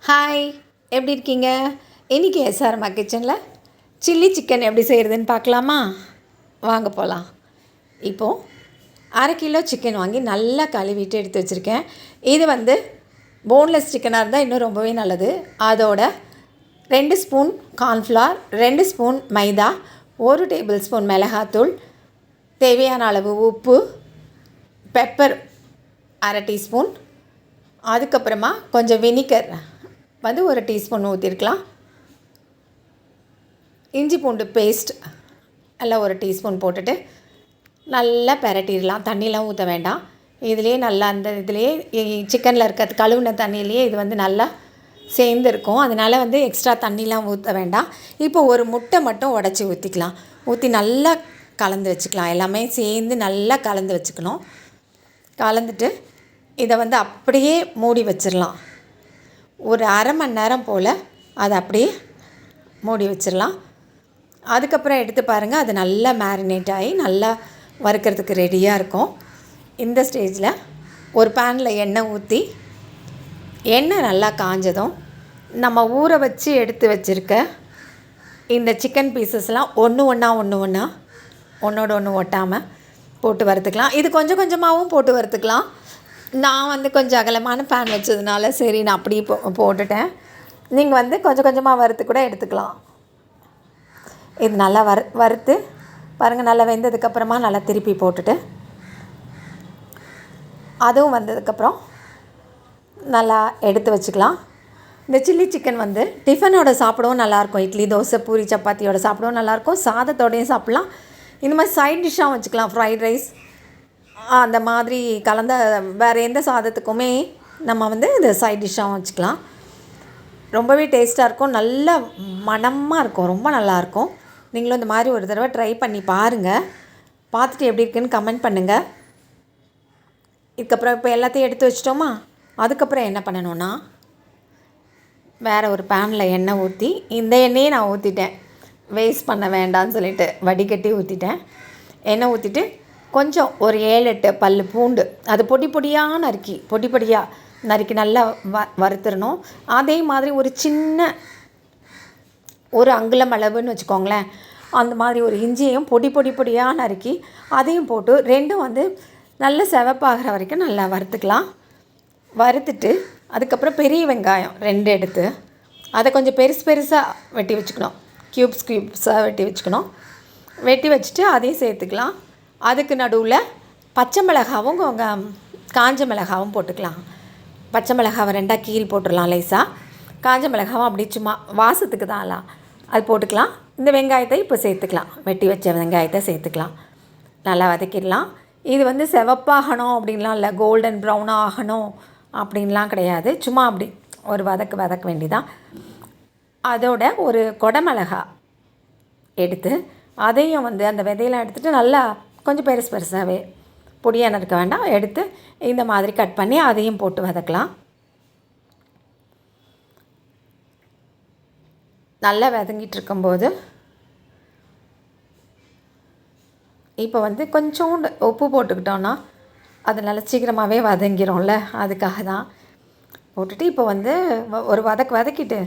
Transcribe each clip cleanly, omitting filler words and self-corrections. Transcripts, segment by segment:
Hi, எப்படி இருக்கீங்க? இன்றைக்கி எஸ்ஆர்மா கிச்சனில் சில்லி சிக்கன் எப்படி செய்கிறதுன்னு பார்க்கலாமா? வாங்க போகலாம். இப்போது 1/2 கிலோ சிக்கன் வாங்கி நல்லா கழுவிட்டு எடுத்து வச்சுருக்கேன். இது போன்லெஸ் சிக்கனாக இருந்தால் இன்னும் ரொம்பவே நல்லது. அதோட 2 ஸ்பூன் கார்ன்ஃப்ளவர், 2 ஸ்பூன் மைதா, 1 டேபிள் ஸ்பூன் மிளகாத்தூள், தேவையான அளவு உப்பு, பெப்பர் 1/2 டீஸ்பூன், அதுக்கப்புறமா கொஞ்சம் வினிகர் 1 டீஸ்பூன் ஊற்றிருக்கலாம். இஞ்சி பூண்டு பேஸ்ட் எல்லாம் 1 டீஸ்பூன் போட்டுட்டு நல்லா பெரட்டிடலாம். தண்ணிலாம் ஊற்ற வேண்டாம். இதுலேயே நல்லா இதுலேயே சிக்கனில் இருக்கிறது கழுவுன தண்ணியிலேயே இது நல்லா சேர்ந்துருக்கும். அதனால் எக்ஸ்ட்ரா தண்ணிலாம் ஊற்ற வேண்டாம். இப்போ ஒரு முட்டை மட்டும் உடச்சி ஊற்றிக்கலாம். ஊற்றி நல்லா கலந்து வச்சுக்கலாம். எல்லாமே சேர்ந்து நல்லா கலந்து வச்சுக்கணும். கலந்துட்டு இதை அப்படியே மூடி வச்சிடலாம். ஒரு அரை மணி நேரம் போல் அதை அப்படியே மூடி வச்சிடலாம். அதுக்கப்புறம் எடுத்து பாருங்கள், அது நல்லா மேரினேட் ஆகி நல்லா வறுக்கிறதுக்கு ரெடியாக இருக்கும். இந்த ஸ்டேஜில் ஒரு பேனில் எண்ணெய் ஊற்றி எண்ணெய் நல்லா காஞ்சதும் நம்ம ஊற வச்சு எடுத்து வச்சுருக்க இந்த சிக்கன் பீசஸ்லாம் ஒன்றோட ஒன்று ஒட்டாமல் போட்டு வறுத்துக்கலாம். இது கொஞ்சம் கொஞ்சமாகவும் போட்டு வறுத்துக்கலாம். நான் கொஞ்சம் அகலமான பேன் வச்சதுனால சரி நான் அப்படி போட்டுட்டேன். நீங்கள் கொஞ்சம் கொஞ்சமாக வறுத்து கூட எடுத்துக்கலாம். இது நல்லா வறுத்து பாருங்கள். நல்லா வெந்ததுக்கப்புறமா நல்லா திருப்பி போட்டுட்டு அதுவும் வந்ததுக்கப்புறம் நல்லா எடுத்து வச்சுக்கலாம். இந்த சில்லி சிக்கன் டிஃபனோட சாப்பிடவும் நல்லாயிருக்கும். இட்லி, தோசை, பூரி, சப்பாத்தியோட சாப்பிடவும் நல்லாயிருக்கும். சாதத்தோடையும் சாப்பிட்லாம். இந்த மாதிரி சைட் டிஷ்ஷாகவும் வச்சுக்கலாம். ஃப்ரைட் ரைஸ் அந்த மாதிரி கலந்த வேறு எந்த சாதத்துக்குமே நம்ம இதை சைட் டிஷ்ஷாகவும் வச்சுக்கலாம். ரொம்பவே டேஸ்ட்டாக இருக்கும். நல்ல மணமாக இருக்கும். ரொம்ப நல்லாயிருக்கும். நீங்களும் இந்த மாதிரி ஒரு தடவை ட்ரை பண்ணி பாருங்கள். பார்த்துட்டு எப்படி இருக்குன்னு கமெண்ட் பண்ணுங்கள். இதுக்கப்புறம் இப்போ எல்லாத்தையும் எடுத்து வச்சிட்டோமா? அதுக்கப்புறம் என்ன பண்ணணுன்னா, வேறு ஒரு பேனில் எண்ணெய் ஊற்றி, இந்த எண்ணெயை நான் ஊற்றிட்டேன். வேஸ்ட் பண்ண வேண்டாம்னு சொல்லிட்டு வடிகட்டி ஊற்றிட்டேன். எண்ணெய் ஊற்றிட்டு கொஞ்சம் ஒரு 7-8 பல் பூண்டு அது பொடி பொடியாக நறுக்கி நல்லா வறுத்துடணும். அதே மாதிரி ஒரு சின்ன ஒரு அங்குலம் அளவுன்னு வச்சுக்கோங்களேன், அந்த மாதிரி ஒரு இஞ்சியையும் பொடியாக நறுக்கி அதையும் போட்டு ரெண்டும் நல்ல சிவப்பாகிற வரைக்கும் நல்லா வறுத்துக்கலாம். வறுத்துட்டு அதுக்கப்புறம் பெரிய வெங்காயம் 2 எடுத்து அதை கொஞ்சம் பெருசாக வெட்டி வச்சுக்கணும். க்யூப்ஸாக வெட்டி வச்சுக்கணும். வெட்டி வச்சுட்டு அதையும் சேர்த்துக்கலாம். அதுக்கு நடுவில் பச்சை மிளகாவும் காஞ்ச மிளகாவும் போட்டுக்கலாம். பச்சை மிளகாவை 2 கீறி போட்டுடலாம் லேசாக. காஞ்ச மிளகாவும் அப்படி சும்மா வாசத்துக்கு தான்லாம் அது போட்டுக்கலாம். இந்த வெங்காயத்தை இப்போ சேர்த்துக்கலாம். வெட்டி வச்ச வெங்காயத்தை சேர்த்துக்கலாம். நல்லா வதக்கிடலாம். இது சிவப்பாகணும் அப்படின்லாம் இல்லை, கோல்டன் ப்ரௌனாக ஆகணும் அப்படின்லாம் கிடையாது. சும்மா அப்படி ஒரு வதக்க வேண்டிதான். அதோட ஒரு கொடமிளகா எடுத்து அதையும் அந்த விதையெல்லாம் எடுத்துகிட்டு நல்லா கொஞ்சம் பெருசாகவே பொடியாக நறுக்க வேண்டாம், எடுத்து இந்த மாதிரி கட் பண்ணி அதையும் போட்டு வதக்கலாம். நல்லா வதங்கிட்டு இருக்கும்போது இப்போ கொஞ்சோண்டு உப்பு போட்டுக்கிட்டோன்னா அது நல்லா சீக்கிரமாகவே வதங்கிடும்ல, அதுக்காக தான் போட்டுட்டு இப்போ ஒரு வதக்கிட்டு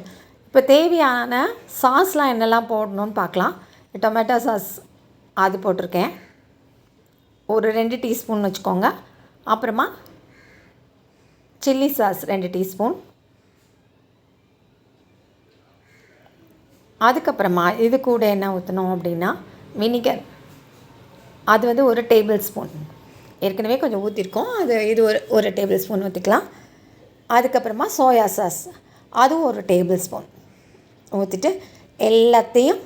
இப்போ தேவையான சாஸ்லாம் என்னெல்லாம் போடணுன்னு பார்க்கலாம். டொமேட்டோ சாஸ் அது போட்டிருக்கேன், ஒரு 2 டீஸ்பூன் வச்சுக்கோங்க. அப்புறமா சில்லி சாஸ் 2 டீஸ்பூன். அதுக்கப்புறமா இது கூட என்ன ஊற்றணும் அப்படின்னா வினிகர், அது 1 டேபிள் ஸ்பூன். ஏற்கனவே கொஞ்சம் ஊற்றிருக்கோம், இது ஒரு டேபிள் ஸ்பூன் ஊற்றிக்கலாம். அதுக்கப்புறமா சோயா சாஸ் அதுவும் 1 டேபிள் ஸ்பூன் ஊற்றிட்டு எல்லாத்தையும்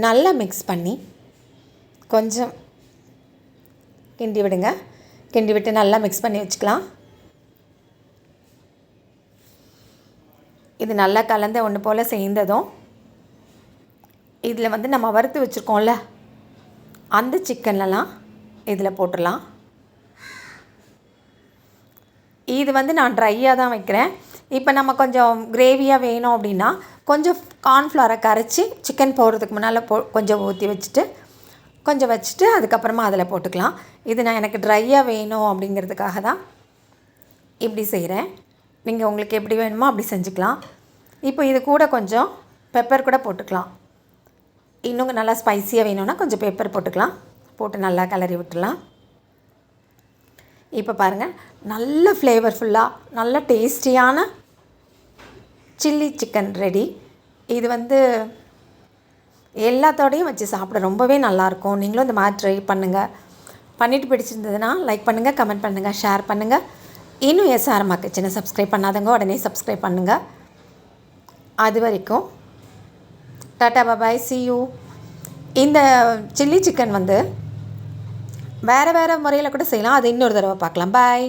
நல்லா மிக்ஸ் பண்ணி கொஞ்சம் கிண்டி விடுங்க. கிண்டி விட்டு நல்லா மிக்ஸ் பண்ணி வச்சுக்கலாம். இது நல்லா கலந்த ஒன்று போல் சேர்ந்ததும் இதில் நம்ம வறுத்து வச்சுருக்கோம்ல அந்த சிக்கன்லாம் இதில் போட்டுடலாம். இது நான் ட்ரையாக தான் வைக்கிறேன். இப்போ நம்ம கொஞ்சம் கிரேவியாக வேணும் அப்படின்னா கொஞ்சம் கார்ன்ஃப்ளவரை கரைச்சி சிக்கன் போடுறதுக்கு முன்னால் கொஞ்சம் ஊற்றி வச்சுட்டு அதுக்கப்புறமா அதில் போட்டுக்கலாம். இது நான் எனக்கு ட்ரையாக வேணும் அப்படிங்கிறதுக்காக தான் இப்படி செய்கிறேன். நீங்கள் உங்களுக்கு எப்படி வேணுமோ அப்படி செஞ்சுக்கலாம். இப்போ இது கூட கொஞ்சம் பெப்பர் கூட போட்டுக்கலாம். இன்னும் நல்லா ஸ்பைஸியாக வேணும்னா கொஞ்சம் பெப்பர் போட்டுக்கலாம். போட்டு நல்லா கிளறி விட்டுடலாம். இப்போ பாருங்கள், நல்ல ஃப்ளேவர்ஃபுல்லாக நல்ல டேஸ்டியான சில்லி சிக்கன் ரெடி. இது எல்லாத்தோடையும் வச்சு சாப்பிட ரொம்பவே நல்லாயிருக்கும். நீங்களும் இந்த மாதிரி ட்ரை பண்ணுங்கள். பண்ணிவிட்டு பிடிச்சிருந்ததுன்னா லைக் பண்ணுங்கள், கமெண்ட் பண்ணுங்கள், ஷேர் பண்ணுங்கள். இன்னும் அம்மா கிச்சனை சப்ஸ்கிரைப் பண்ணாதவங்க உடனே சப்ஸ்கிரைப் பண்ணுங்கள். அது வரைக்கும் டாட்டா பாய், see you. இந்த சில்லி சிக்கன் வேறு வேறு முறையில் கூட செய்யலாம். அது இன்னொரு தடவை பார்க்கலாம். பாய்.